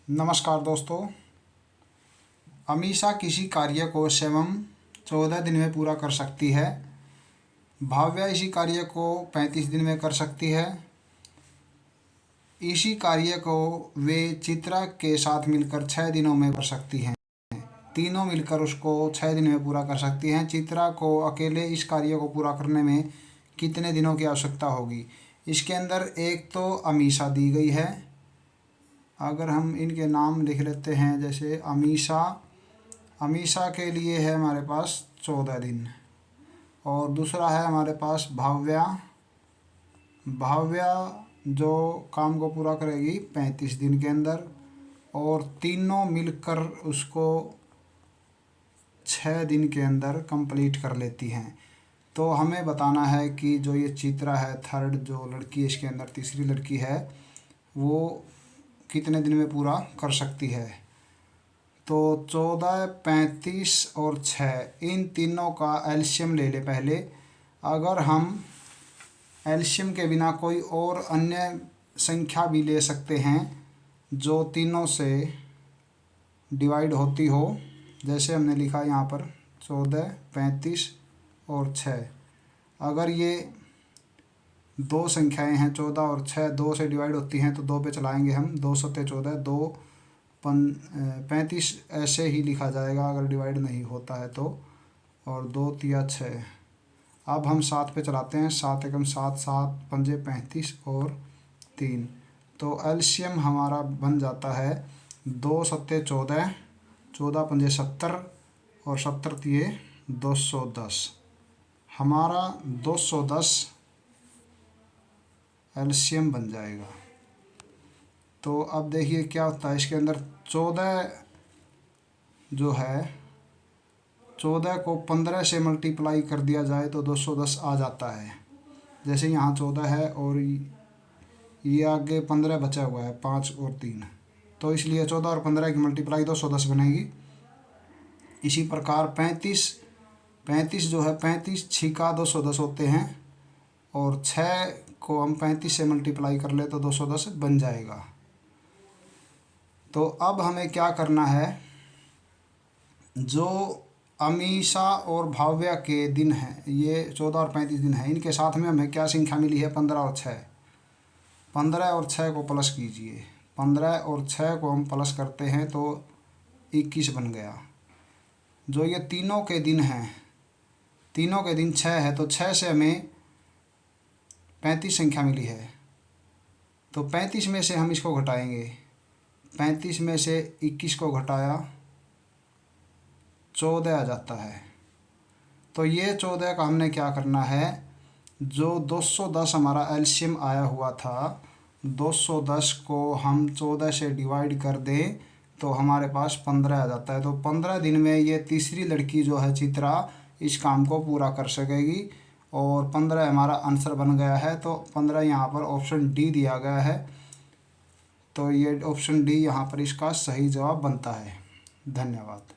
नमस्कार दोस्तों। अमीषा किसी कार्य को स्वयं 14 दिन में पूरा कर सकती है। भाव्या इसी कार्य को 35 दिन में कर सकती है। इसी कार्य को वे चित्रा के साथ मिलकर 6 दिनों में कर सकती हैं। तीनों मिलकर उसको 6 दिन में पूरा कर सकती हैं। चित्रा को अकेले इस कार्य को पूरा करने में कितने दिनों की आवश्यकता होगी? इसके अंदर एक तो अमीषा दी गई है। अगर हम इनके नाम लिख लेते हैं, जैसे अमीषा के लिए है हमारे पास 14 दिन। और दूसरा है हमारे पास भाव्या जो काम को पूरा करेगी 35 दिन के अंदर, और तीनों मिलकर उसको 6 दिन के अंदर कंप्लीट कर लेती हैं। तो हमें बताना है कि जो ये चित्रा है, थर्ड जो लड़की इसके अंदर तीसरी लड़की है, वो कितने दिन में पूरा कर सकती है। तो 14, 35 और 6 इन तीनों का एलसीएम ले ले पहले। अगर हम एलसीएम के बिना कोई और अन्य संख्या भी ले सकते हैं जो तीनों से डिवाइड होती हो, जैसे हमने लिखा यहाँ पर 14, 35 और 6। अगर ये दो संख्याएं हैं 14 और 6, 2 से डिवाइड होती हैं तो 2 पे चलाएंगे हम। 2 सत्ते 14, 2 35 ऐसे ही लिखा जाएगा अगर डिवाइड नहीं होता है तो, और 2 तिया 6। अब हम 7 पे चलाते हैं। 7 एकम 7, 7 पंजे 35 और 3। तो एलसीएम हमारा बन जाता है 2 सत्ते 14, 14 पंजे 70 और 70 तिये 210। हमारा 210 एलसीएम बन जाएगा। तो अब देखिए क्या होता है इसके अंदर। 14 जो है, 14 को 15 से मल्टीप्लाई कर दिया जाए तो 210 आ जाता है। जैसे यहाँ 14 है और ये आगे 15 बचा हुआ है, 5 और 3, तो इसलिए 14 और 15 की मल्टीप्लाई 210 बनेगी। इसी प्रकार 35 जो है, 35 छिका 210 होते हैं, और 6 को हम 35 से मल्टीप्लाई कर ले तो 210 बन जाएगा। तो अब हमें क्या करना है, जो अमीषा और भाव्या के दिन हैं, ये 14 और 35 दिन हैं, इनके साथ में हमें क्या संख्या मिली है? 15 और 6। 15 और 6 को प्लस कीजिए। 15 और 6 को हम प्लस करते हैं तो 21 बन गया। जो ये तीनों के दिन हैं, तीनों के दिन 6 है, तो 6 से हमें 35 संख्या मिली है। तो 35 में से हम इसको घटाएंगे। 35 में से 21 को घटाया 14 आ जाता है। तो ये 14 का हमने क्या करना है, जो 210 हमारा एलसीएम आया हुआ था, 210 को हम 14 से डिवाइड कर दें तो हमारे पास 15 आ जाता है। तो 15 दिन में ये तीसरी लड़की जो है चित्रा, इस काम को पूरा कर सकेगी, और 15 हमारा आंसर बन गया है। तो 15 यहाँ पर ऑप्शन डी दिया गया है। तो ये ऑप्शन डी यहाँ पर इसका सही जवाब बनता है। धन्यवाद।